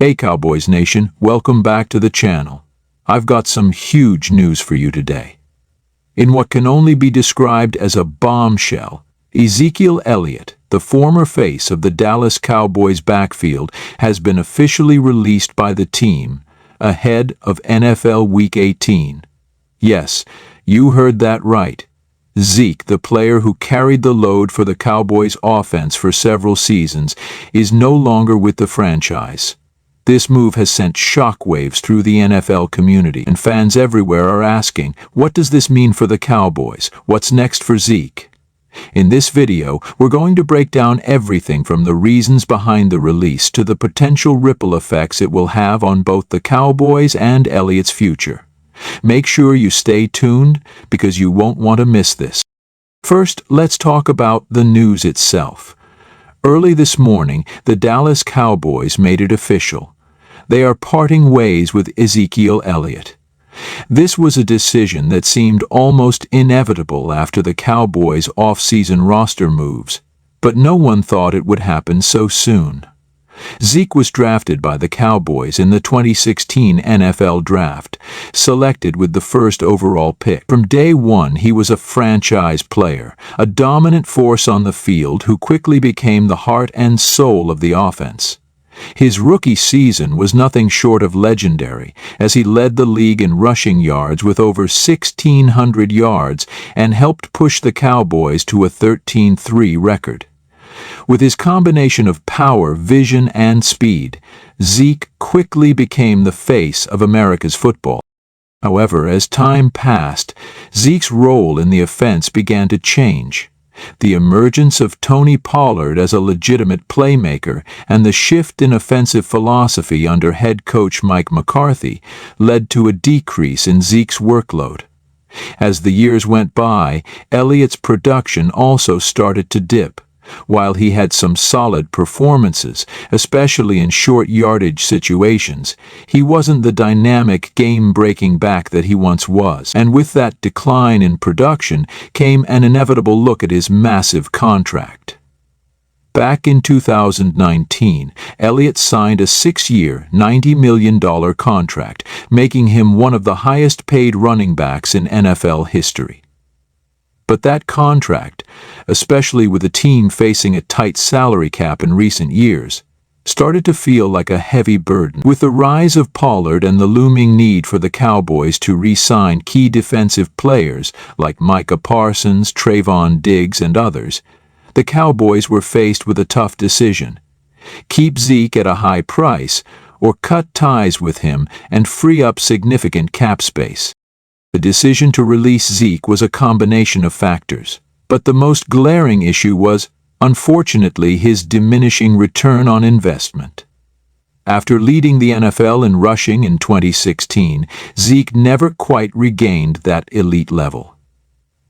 Hey Cowboys Nation, welcome back to the channel. I've got some huge news for you today. In what can only be described as a bombshell, Ezekiel Elliott, the former face of the Dallas Cowboys backfield, has been officially released by the team ahead of NFL Week 18. Yes, you heard that right. Zeke, the player who carried the load for the Cowboys offense for several seasons, is no longer with the franchise. This move has sent shockwaves through the NFL community, and fans everywhere are asking, what does this mean for the Cowboys? What's next for Zeke? In this video, we're going to break down everything from the reasons behind the release to the potential ripple effects it will have on both the Cowboys and Elliott's future. Make sure you stay tuned because you won't want to miss this. First, let's talk about the news itself. Early this morning, the Dallas Cowboys made it official. They are parting ways with Ezekiel Elliott. This was a decision that seemed almost inevitable after the Cowboys' off-season roster moves, but no one thought it would happen so soon. Zeke was drafted by the Cowboys in the 2016 NFL Draft, selected with the first overall pick. From day one, he was a franchise player, a dominant force on the field who quickly became the heart and soul of the offense. His rookie season was nothing short of legendary, as he led the league in rushing yards with over 1,600 yards and helped push the Cowboys to a 13-3 record. With his combination of power, vision, and speed, Zeke quickly became the face of America's football. However, as time passed, Zeke's role in the offense began to change. The emergence of Tony Pollard as a legitimate playmaker and the shift in offensive philosophy under head coach Mike McCarthy led to a decrease in Zeke's workload. As the years went by, Elliott's production also started to dip. While he had some solid performances, especially in short yardage situations, he wasn't the dynamic, game-breaking back that he once was. And with that decline in production came an inevitable look at his massive contract. Back in 2019, Elliott signed a 6-year, $90 million contract, making him one of the highest-paid running backs in NFL history. But that contract, especially with a team facing a tight salary cap in recent years, started to feel like a heavy burden. With the rise of Pollard and the looming need for the Cowboys to re-sign key defensive players like Micah Parsons, Trayvon Diggs, and others, the Cowboys were faced with a tough decision: keep Zeke at a high price or cut ties with him and free up significant cap space. The decision to release Zeke was a combination of factors, but the most glaring issue was, unfortunately, his diminishing return on investment. After leading the NFL in rushing in 2016, Zeke never quite regained that elite level.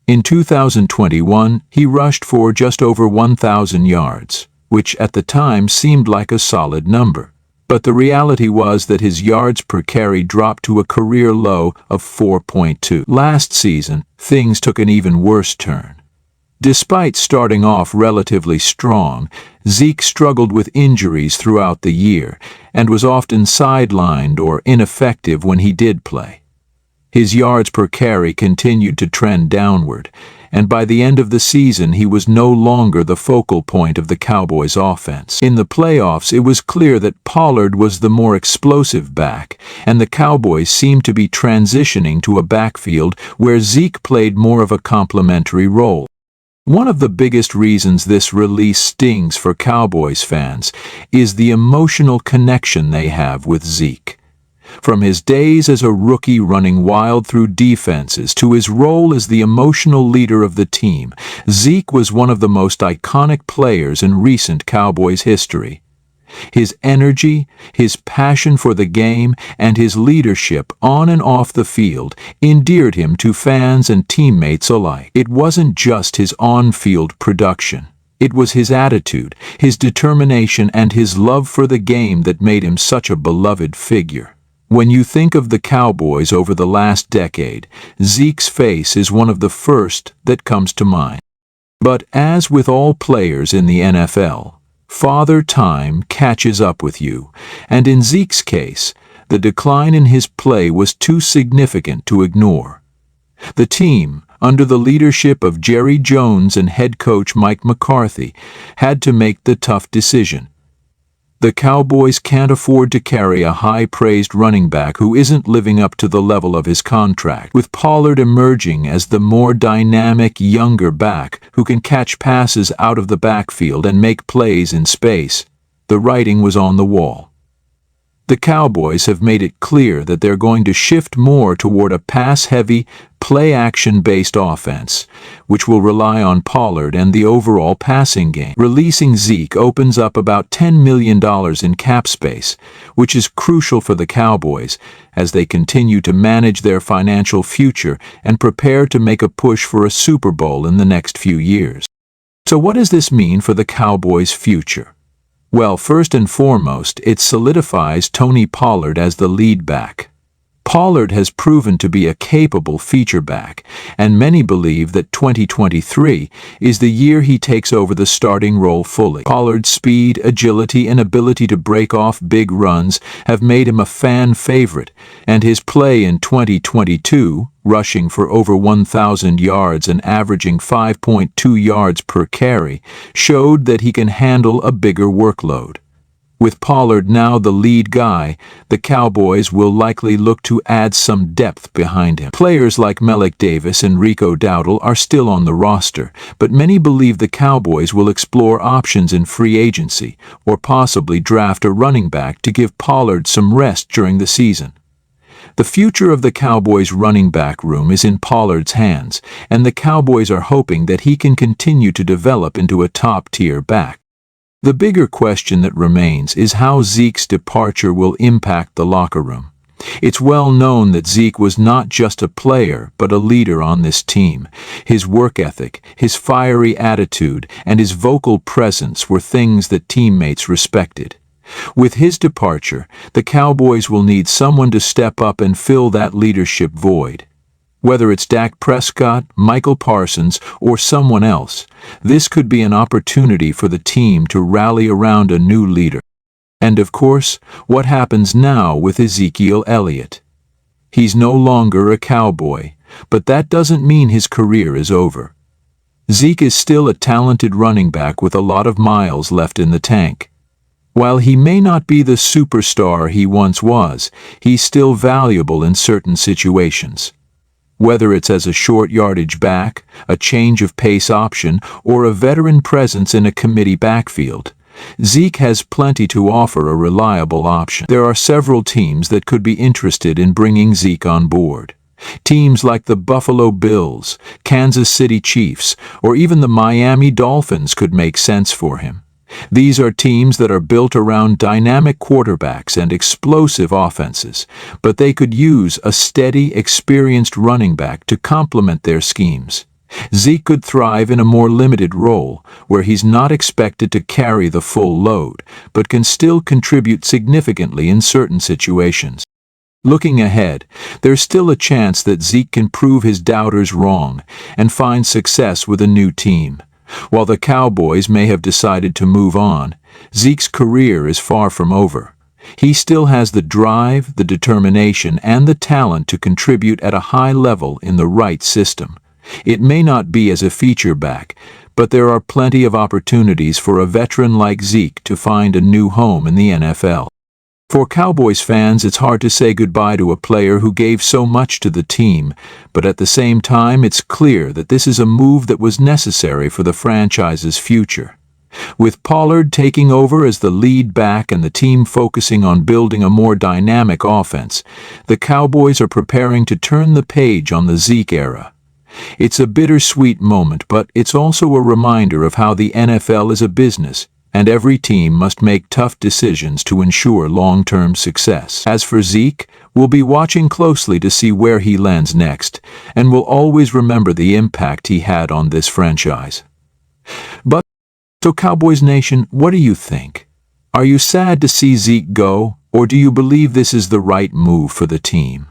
In 2021, he rushed for just over 1,000 yards, which at the time seemed like a solid number. But the reality was that his yards per carry dropped to a career low of 4.2. Last season, things took an even worse turn. Despite starting off relatively strong, Zeke struggled with injuries throughout the year and was often sidelined or ineffective when he did play. His yards per carry continued to trend downward, and by the end of the season he was no longer the focal point of the Cowboys' offense. In the playoffs, it was clear that Pollard was the more explosive back, and the Cowboys seemed to be transitioning to a backfield where Zeke played more of a complementary role. One of the biggest reasons this release stings for Cowboys fans is the emotional connection they have with Zeke. From his days as a rookie running wild through defenses to his role as the emotional leader of the team, Zeke was one of the most iconic players in recent Cowboys history. His energy, his passion for the game, and his leadership on and off the field endeared him to fans and teammates alike. It wasn't just his on-field production. It was his attitude, his determination, and his love for the game that made him such a beloved figure. When you think of the Cowboys over the last decade, Zeke's face is one of the first that comes to mind. But as with all players in the NFL, Father Time catches up with you, and in Zeke's case, the decline in his play was too significant to ignore. The team, under the leadership of Jerry Jones and head coach Mike McCarthy, had to make the tough decision. The Cowboys can't afford to carry a high-praised running back who isn't living up to the level of his contract, with Pollard emerging as the more dynamic, younger back who can catch passes out of the backfield and make plays in space. The writing was on the wall. The Cowboys have made it clear that they're going to shift more toward a pass-heavy, play-action-based offense, which will rely on Pollard and the overall passing game. Releasing Zeke opens up about $10 million in cap space, which is crucial for the Cowboys as they continue to manage their financial future and prepare to make a push for a Super Bowl in the next few years. So what does this mean for the Cowboys' future? Well, first and foremost, it solidifies Tony Pollard as the lead back. Pollard has proven to be a capable feature back, and many believe that 2023 is the year he takes over the starting role fully. Pollard's speed, agility, and ability to break off big runs have made him a fan favorite, and his play in 2022, rushing for over 1,000 yards and averaging 5.2 yards per carry, showed that he can handle a bigger workload. With Pollard now the lead guy, the Cowboys will likely look to add some depth behind him. Players like Malik Davis and Rico Dowdle are still on the roster, but many believe the Cowboys will explore options in free agency or possibly draft a running back to give Pollard some rest during the season. The future of the Cowboys' running back room is in Pollard's hands, and the Cowboys are hoping that he can continue to develop into a top-tier back. The bigger question that remains is how Zeke's departure will impact the locker room. It's well known that Zeke was not just a player, but a leader on this team. His work ethic, his fiery attitude, and his vocal presence were things that teammates respected. With his departure, the Cowboys will need someone to step up and fill that leadership void. Whether it's Dak Prescott, Michael Parsons, or someone else, this could be an opportunity for the team to rally around a new leader. And of course, what happens now with Ezekiel Elliott? He's no longer a Cowboy, but that doesn't mean his career is over. Zeke is still a talented running back with a lot of miles left in the tank. While he may not be the superstar he once was, he's still valuable in certain situations. Whether it's as a short yardage back, a change of pace option, or a veteran presence in a committee backfield, Zeke has plenty to offer a reliable option. There are several teams that could be interested in bringing Zeke on board. Teams like the Buffalo Bills, Kansas City Chiefs, or even the Miami Dolphins could make sense for him. These are teams that are built around dynamic quarterbacks and explosive offenses, but they could use a steady, experienced running back to complement their schemes. Zeke could thrive in a more limited role, where he's not expected to carry the full load, but can still contribute significantly in certain situations. Looking ahead, there's still a chance that Zeke can prove his doubters wrong and find success with a new team. While the Cowboys may have decided to move on, Zeke's career is far from over. He still has the drive, the determination, and the talent to contribute at a high level in the right system. It may not be as a feature back, but there are plenty of opportunities for a veteran like Zeke to find a new home in the NFL. For Cowboys fans, it's hard to say goodbye to a player who gave so much to the team, but at the same time, it's clear that this is a move that was necessary for the franchise's future. With Pollard taking over as the lead back and the team focusing on building a more dynamic offense, the Cowboys are preparing to turn the page on the Zeke era. It's a bittersweet moment, but it's also a reminder of how the NFL is a business, and every team must make tough decisions to ensure long-term success. As for Zeke, we'll be watching closely to see where he lands next, and we'll always remember the impact he had on this franchise. So Cowboys Nation, what do you think? Are you sad to see Zeke go, or do you believe this is the right move for the team?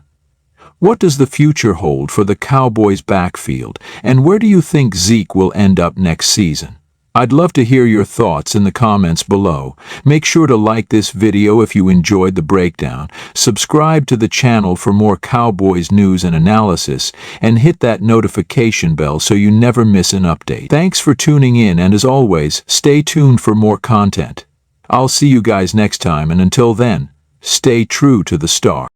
What does the future hold for the Cowboys backfield, and where do you think Zeke will end up next season? I'd love to hear your thoughts in the comments below. Make sure to like this video if you enjoyed the breakdown, subscribe to the channel for more Cowboys news and analysis, and hit that notification bell so you never miss an update. Thanks for tuning in, and as always, stay tuned for more content. I'll see you guys next time, and until then, stay true to the star.